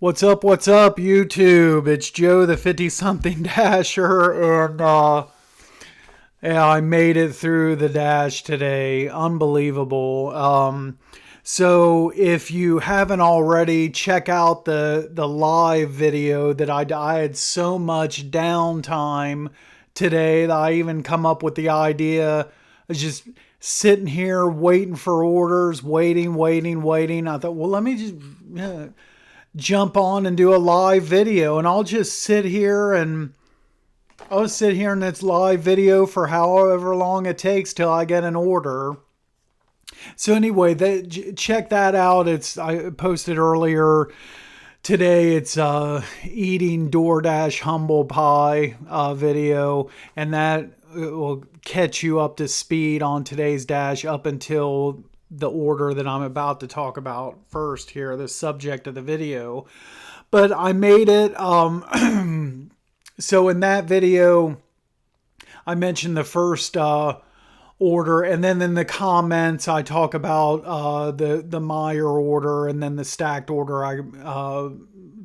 What's up, YouTube? It's Joe, the 50-something Dasher, and yeah, I made it through the Dash today. Unbelievable. So if you haven't already, check out the live video that I had so much downtime today that I even come up with the idea of just sitting here waiting for orders, waiting. I thought, well, let me just jump on and do a live video, and I'll sit here in this live video for however long it takes till I get an order. So anyway, check that out. I posted earlier today. It's eating DoorDash humble pie video, and that will catch you up to speed on today's Dash up until the order that I'm about to talk about first here, the subject of the video. But I made it. So in that video, I mentioned the first order, and then in the comments, I talk about the Meyer order, and then the stacked order I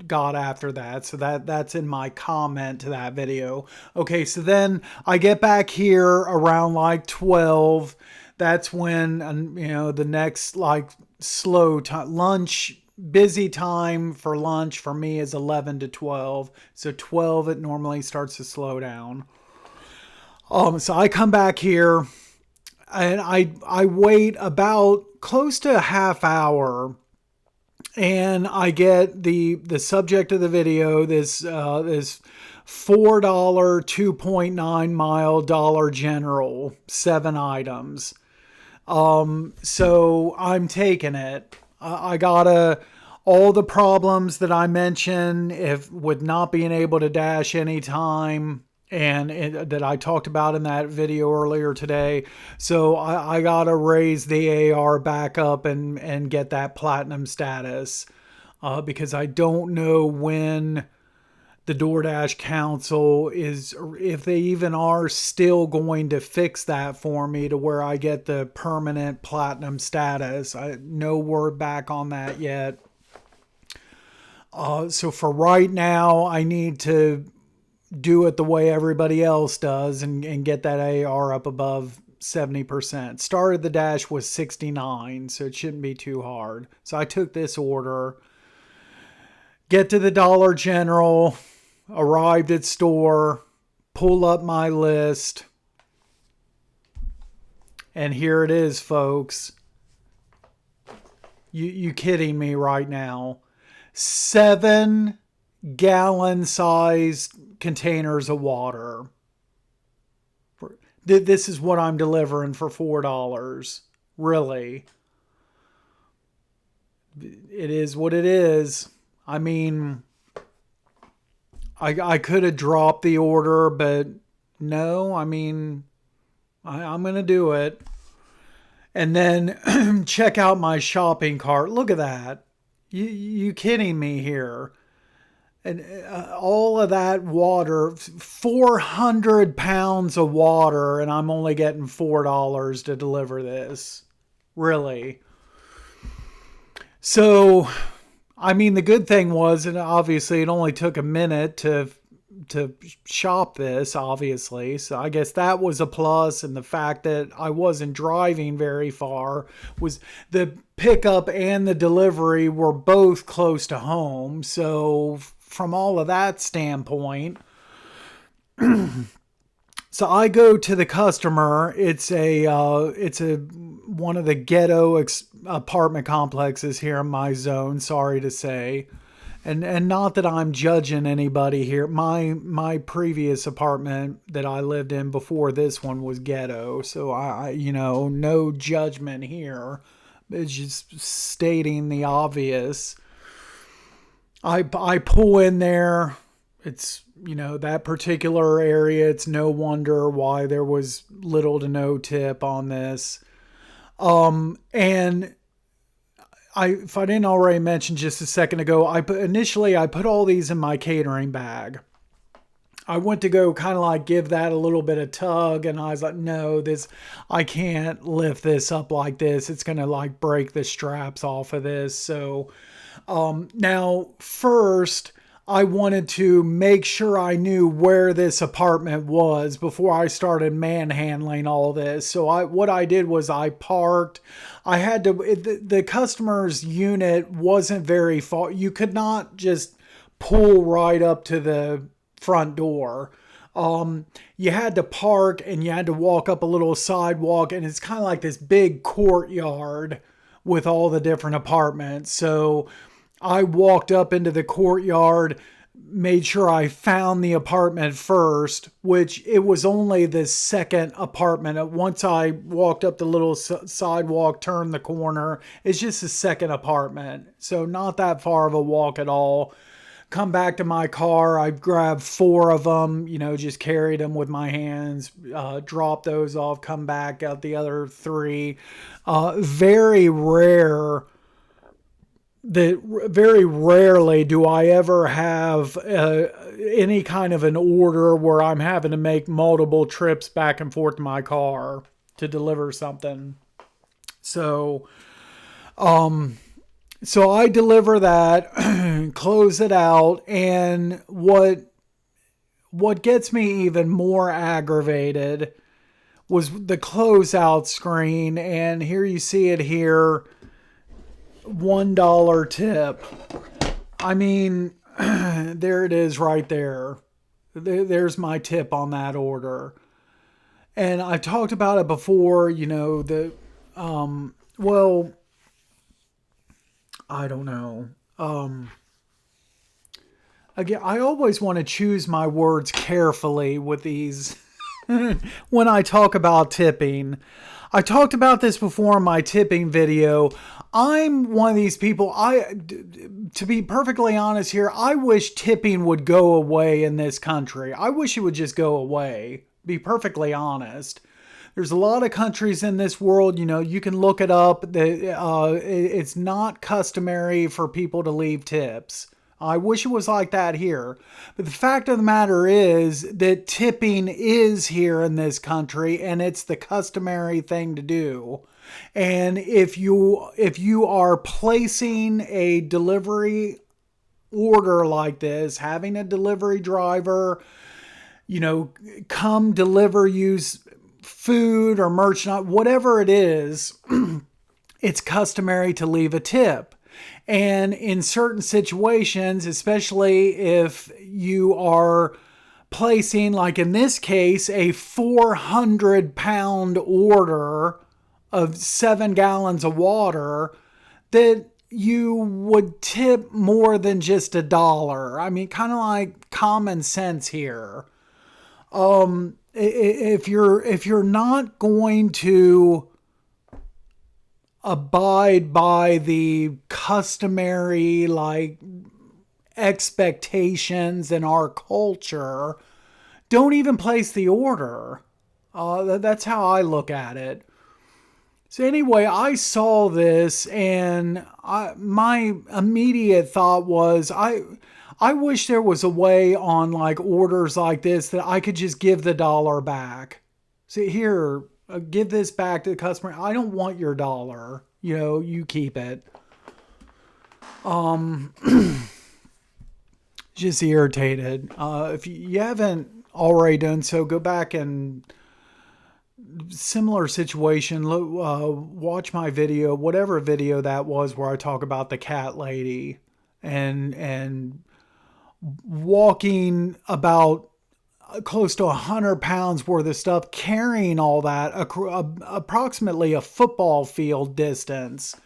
got after that. So that's in my comment to that video. Okay, so then I get back here around like 12. That's when, the next like slow time, lunch, busy time for lunch for me is 11 to 12. So 12, it normally starts to slow down. So I come back here and I wait about close to a half hour, and I get the subject of the video, this $4 2.9 mile Dollar General, 7 items. So I'm taking it. I gotta, all the problems that I mentioned, if with not being able to dash anytime, and that I talked about in that video earlier today. So I gotta raise the AR back up and get that platinum status, because I don't know when the DoorDash Council is, if they even are still going to fix that for me to where I get the permanent platinum status. No word back on that yet. So for right now, I need to do it the way everybody else does and get that AR up above 70%. Started the Dash was 69, so it shouldn't be too hard. So I took this order, get to the Dollar General, arrived at store, pull up my list, and here it is, folks. You kidding me right now? 7 gallon sized containers of water. This is what I'm delivering for $4. Really? It is what it is. I mean, I could have dropped the order, but no, I mean, I'm going to do it. And then check out my shopping cart. Look at that. You kidding me here? And all of that water, 400 pounds of water, and I'm only getting $4 to deliver this. Really? So, I mean, the good thing was, and obviously it only took a minute to shop this, obviously. So I guess that was a plus. And the fact that I wasn't driving very far, was the pickup and the delivery were both close to home. So from all of that standpoint, so I go to the customer. It's one of the ghetto apartment complexes here in my zone. Sorry to say, and not that I'm judging anybody here. My previous apartment that I lived in before this one was ghetto, so I no judgment here. It's just stating the obvious. I pull in there. It's, that particular area. It's no wonder why there was little to no tip on this. And if I didn't already mention just a second ago, initially I put all these in my catering bag. I went to go kind of like give that a little bit of tug, and I was like, no, I can't lift this up like this. It's going to like break the straps off of this. So Now, first, I wanted to make sure I knew where this apartment was before I started manhandling all this. So what I did was I parked. I had to, the customer's unit wasn't very far. You could not just pull right up to the front door. You had to park and you had to walk up a little sidewalk, and it's kind of like this big courtyard with all the different apartments. So I walked up into the courtyard, made sure I found the apartment first, which it was only the second apartment. Once I walked up the little sidewalk, turned the corner, it's just the second apartment. So not that far of a walk at all. Come back to my car. I grabbed 4 of them, just carried them with my hands, drop those off, come back, got the other 3. Very rarely do I ever have any kind of an order where I'm having to make multiple trips back and forth to my car to deliver something. So I deliver that, close it out, and what gets me even more aggravated was the closeout screen, and here you see it here, $1 tip. I mean, there it is right there. There's my tip on that order. And I've talked about it before, well, I don't know. Again, I always want to choose my words carefully with these when I talk about tipping. I talked about this before in my tipping video. I'm one of these people, to be perfectly honest here, I wish tipping would go away in this country. I wish it would just go away, be perfectly honest. There's a lot of countries in this world, you can look it up. It's not customary for people to leave tips. I wish it was like that here. But the fact of the matter is that tipping is here in this country, and it's the customary thing to do. And if you are placing a delivery order like this, having a delivery driver, come deliver you food or merchandise, whatever it is, it's customary to leave a tip. And in certain situations, especially if you are placing, like in this case, a 400-pound order of 7 gallons of water, that you would tip more than just $1. I mean, kind of like common sense here. If you're not going to abide by the customary expectations in our culture, don't even place the order. That's how I look at it. So anyway, I saw this, and my immediate thought was, I wish there was a way on orders like this that I could just give the $1 back. See, here, give this back to the customer. I don't want your $1. You keep it. Just irritated. If you haven't already done so, go back and similar situation. Watch my video, whatever video that was, where I talk about the cat lady and walking about close to 100 pounds worth of stuff, carrying all that approximately a football field distance,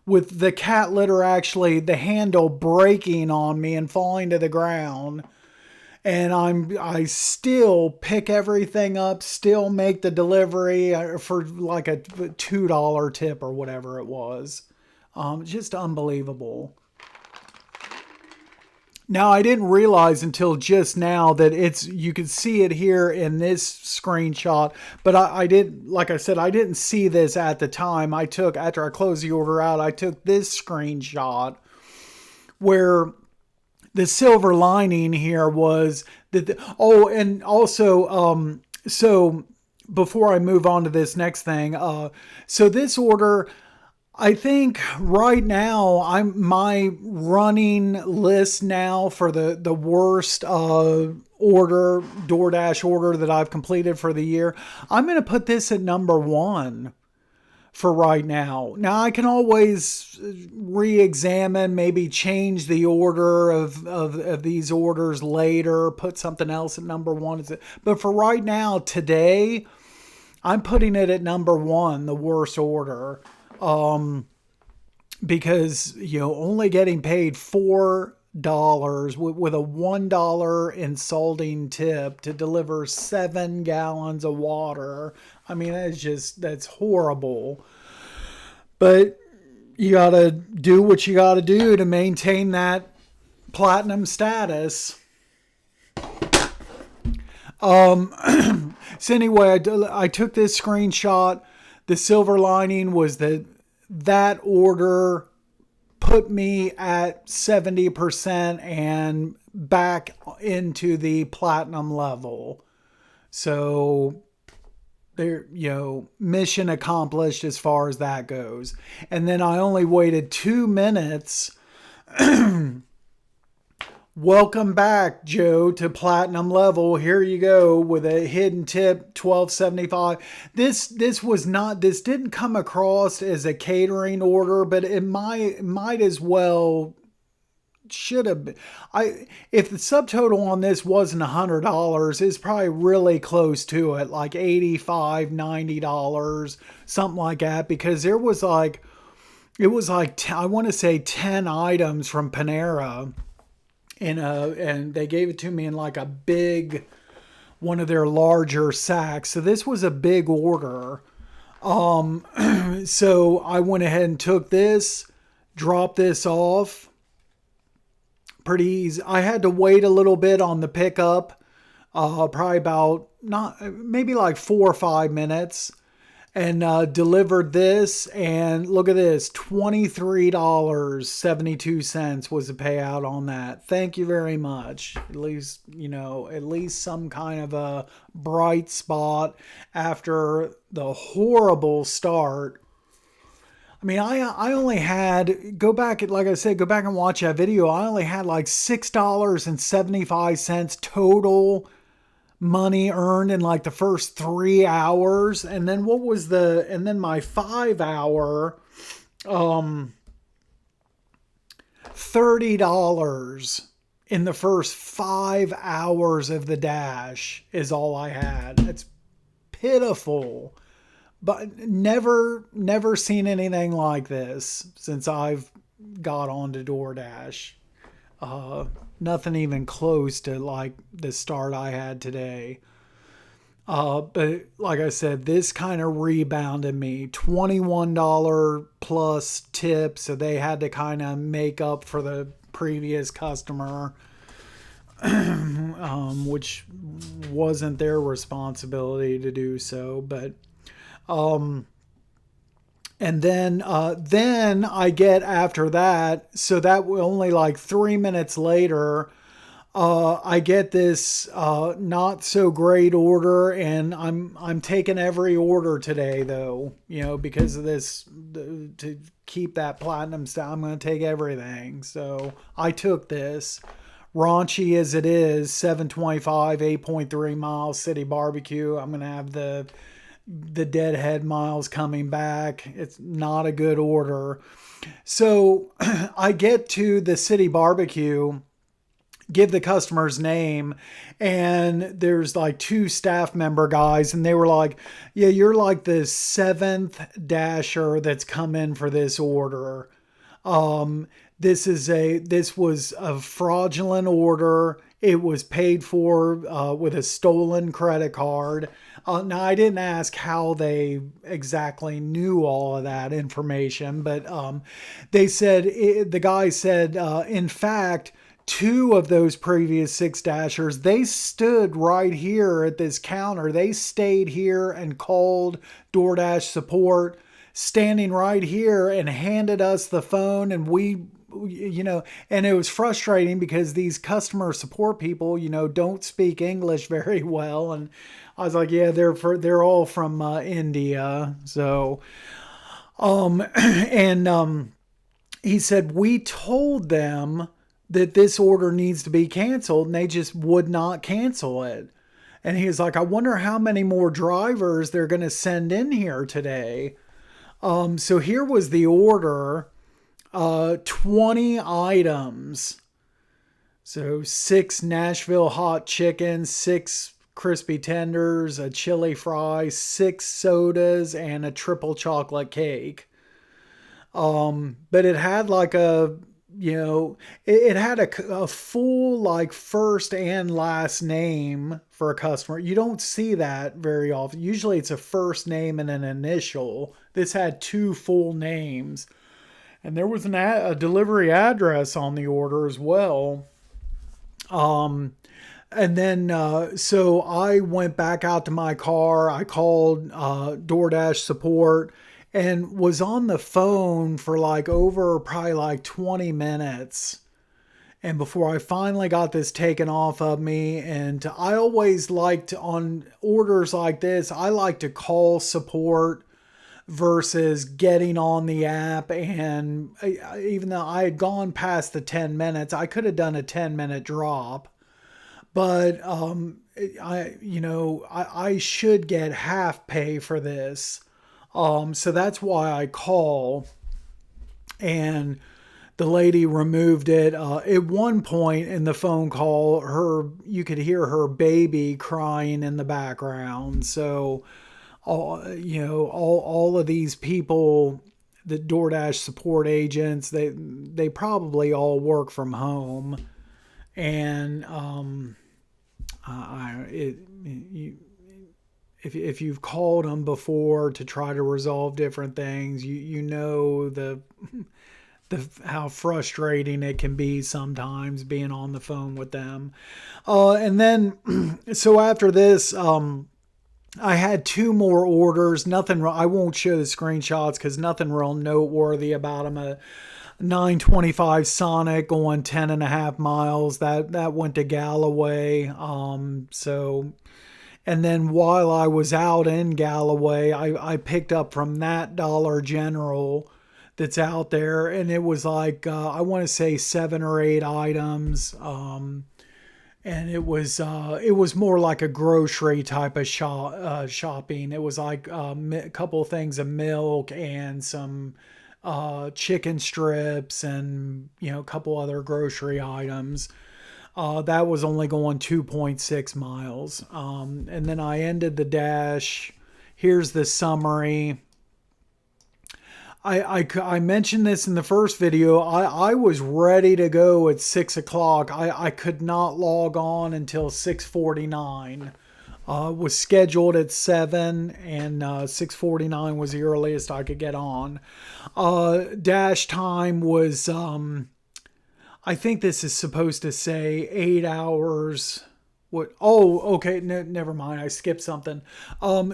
with the cat litter, actually the handle breaking on me and falling to the ground. And I still pick everything up, still make the delivery for like a $2 tip or whatever it was. Just unbelievable. Now, I didn't realize until just now that you could see it here in this screenshot, but I didn't, like I said, I didn't see this at the time. After I closed the order out, I took this screenshot where the silver lining here was that, and also, so before I move on to this next thing, so this order, I think right now I'm my running list now for the worst order DoorDash order that I've completed for the year. I'm going to put this at number 1 for right now. Now I can always re-examine, maybe change the order of these orders later, put something else at number 1. But for right now, today, I'm putting it at number 1, the worst order. Because only getting paid $4 with a $1 insulting tip to deliver 7 gallons of water. I mean, that's horrible. But you gotta do what you gotta do to maintain that platinum status. So anyway, I took this screenshot. The silver lining was that order put me at 70% and back into the platinum level. So there, mission accomplished as far as that goes. And then I only waited 2 minutes. Welcome back, Joe, to platinum level. Here you go with a hidden tip, $12.75. This didn't come across as a catering order, but it might as well should have been. If the subtotal on this wasn't $100, it's probably really close to it, like $85, $90, something like that, because it was like I want to say 10 items from Panera. And they gave it to me in like a big, one of their larger sacks. So this was a big order. So I went ahead and took this, dropped this off. Pretty easy. I had to wait a little bit on the pickup, probably about maybe like 4 or 5 minutes. And delivered this, and look at this, $23.72 was the payout on that. Thank you very much. At least some kind of a bright spot after the horrible start. I mean, I only had, like I said, go back and watch that video. I only had like $6.75 total money earned in like the first 3 hours. And then and then my 5 hour, $30 in the first 5 hours of the dash is all I had. It's pitiful, but never seen anything like this since I've got onto DoorDash. Nothing even close to like the start I had today. But like I said, this kind of rebounded me. $21 plus tip, so they had to kind of make up for the previous customer, which wasn't their responsibility to do so. But and then I get after that, so that only like 3 minutes later, I get this not so great order, and I'm taking every order today though, because of this, to keep that platinum style. I'm going to take everything. So I took this, raunchy as it is, 725, 8.3 miles, city barbecue. I'm going to have the deadhead miles coming back. It's not a good order. So I get to the city barbecue, give the customer's name, and there's like 2 staff member guys, and they were like, yeah, you're like the 7th dasher that's come in for this order. This was a fraudulent order. It was paid for with a stolen credit card. Now, I didn't ask how they exactly knew all of that information, but the guy said, in fact, 2 of those previous 6 dashers, they stood right here at this counter. They stayed here and called DoorDash support, standing right here, and handed us the phone, and and it was frustrating because these customer support people, don't speak English very well. And I was like, yeah, they're all from India. So And he said, we told them that this order needs to be canceled and they just would not cancel it. And he was like, I wonder how many more drivers they're going to send in here today. So here was the order, 20 items. So 6 Nashville hot chickens, 6 crispy tenders, a chili fry, 6 sodas, and a triple chocolate cake. But it had like it had a full like first and last name for a customer. You don't see that very often. Usually it's a first name and an initial. This had 2 full names. And there was a delivery address on the order as well. And then, so I went back out to my car. I called DoorDash support and was on the phone for like over probably like 20 minutes. And before I finally got this taken off of me, and I always liked on orders like this, I like to call support versus getting on the app. And even though I had gone past the 10 minutes, I could have done a 10-minute drop. But I should get half pay for this. So that's why I call. And the lady removed it. At one point in the phone call, you could hear her baby crying in the background. So, all of these people, the DoorDash support agents, they probably all work from home. And if you've called them before to try to resolve different things, you know the how frustrating it can be sometimes being on the phone with them. And then so after this, I had 2 more orders. Nothing. I won't show the screenshots because nothing real noteworthy about them. A 925 Sonic going 10.5 miles. That went to Galloway. And then while I was out in Galloway, I picked up from that Dollar General that's out there, and it was like I want to say 7 or 8 items. And it was more like a grocery type of shopping. It was like a couple of things of milk and some chicken strips and a couple other grocery items. That was only going 2.6 miles. And then I ended the dash. Here's the summary. I mentioned this in the first video. I was ready to go at 6 o'clock. I could not log on until 6:49. Was scheduled at 7, and 6:49 was the earliest I could get on. Dash time was, I think this is supposed to say 8 hours. What? Oh, okay. No, never mind. I skipped something.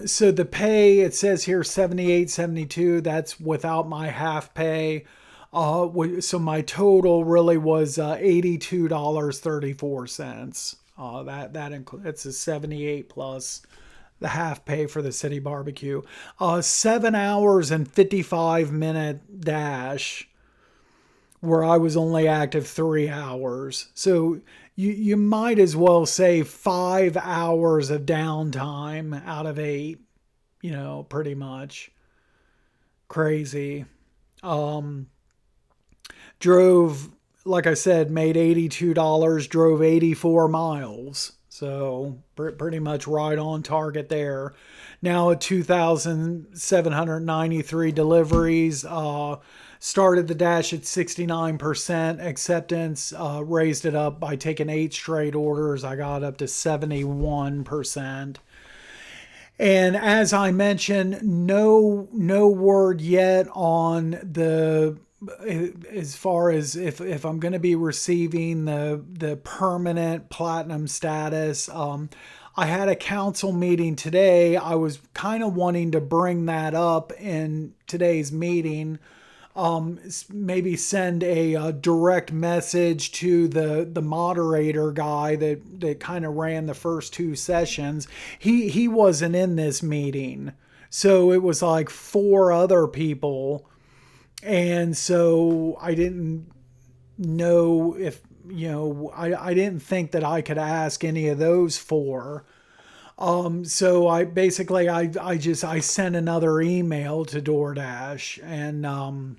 So the pay, it says here 78.72. That's without my half pay. So my total really was $82.34. That includes, it's a 78 plus the half pay for the city barbecue. 7 hours and 55-minute dash where I was only active 3 hours. So you might as well say 5 hours of downtime out of 8, pretty much. Crazy. Drove, like I said, made $82, drove 84 miles. So pretty much right on target there. Now at 2,793 deliveries, started the dash at 69% acceptance, raised it up by taking 8 straight orders. I got up to 71%. And as I mentioned, no word yet on as far as if I'm going to be receiving the permanent platinum status. I had a council meeting today. I was kind of wanting to bring that up in today's meeting. Maybe send a direct message to the moderator guy that kind of ran the first 2 sessions. He wasn't in this meeting. So it was like four other people. And so I didn't know if, I didn't think that I could ask any of those four. So I sent another email to DoorDash, and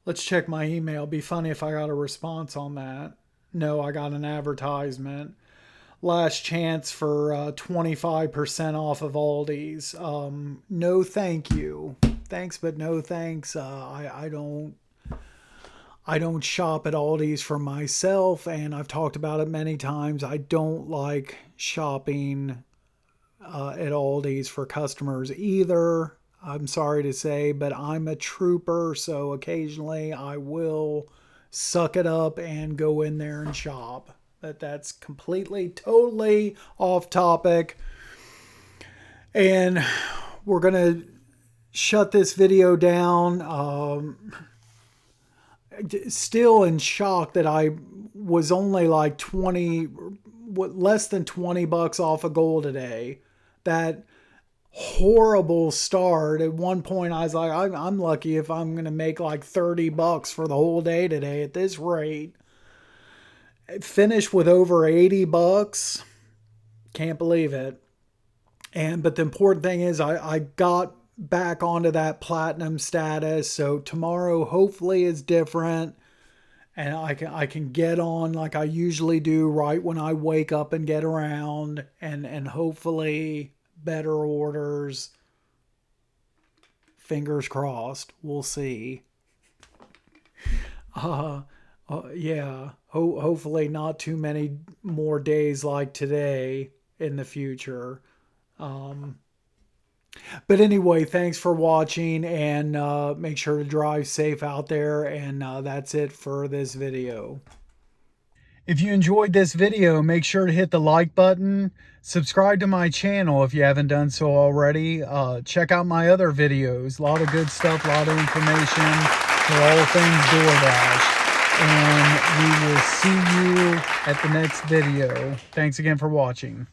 let's check my email. Be funny if I got a response on that. No, I got an advertisement. Last chance for 25% off of Aldi's. No, thank you. Thanks, but no thanks. I don't shop at Aldi's for myself, and I've talked about it many times. I don't like shopping at Aldi's for customers either. I'm sorry to say, but I'm a trooper, so occasionally I will suck it up and go in there and shop. But that's completely, totally off topic. And we're going to shut this video down. Still in shock that I was only like less than 20 bucks off a goal today. That horrible start. At one point I was like, I'm lucky if I'm going to make like 30 bucks for the whole day today at this rate. Finished with over 80 bucks. Can't believe it. But the important thing is I got back onto that platinum status. So tomorrow hopefully is different, and I can get on like I usually do right when I wake up and get around, and hopefully better orders. Fingers crossed. We'll see. Yeah. Hopefully not too many more days like today in the future. But anyway, thanks for watching, and make sure to drive safe out there. And that's it for this video. If you enjoyed this video, make sure to hit the like button. Subscribe to my channel if you haven't done so already. Check out my other videos. A lot of good stuff, a lot of information for all things DoorDash. And we will see you at the next video. Thanks again for watching.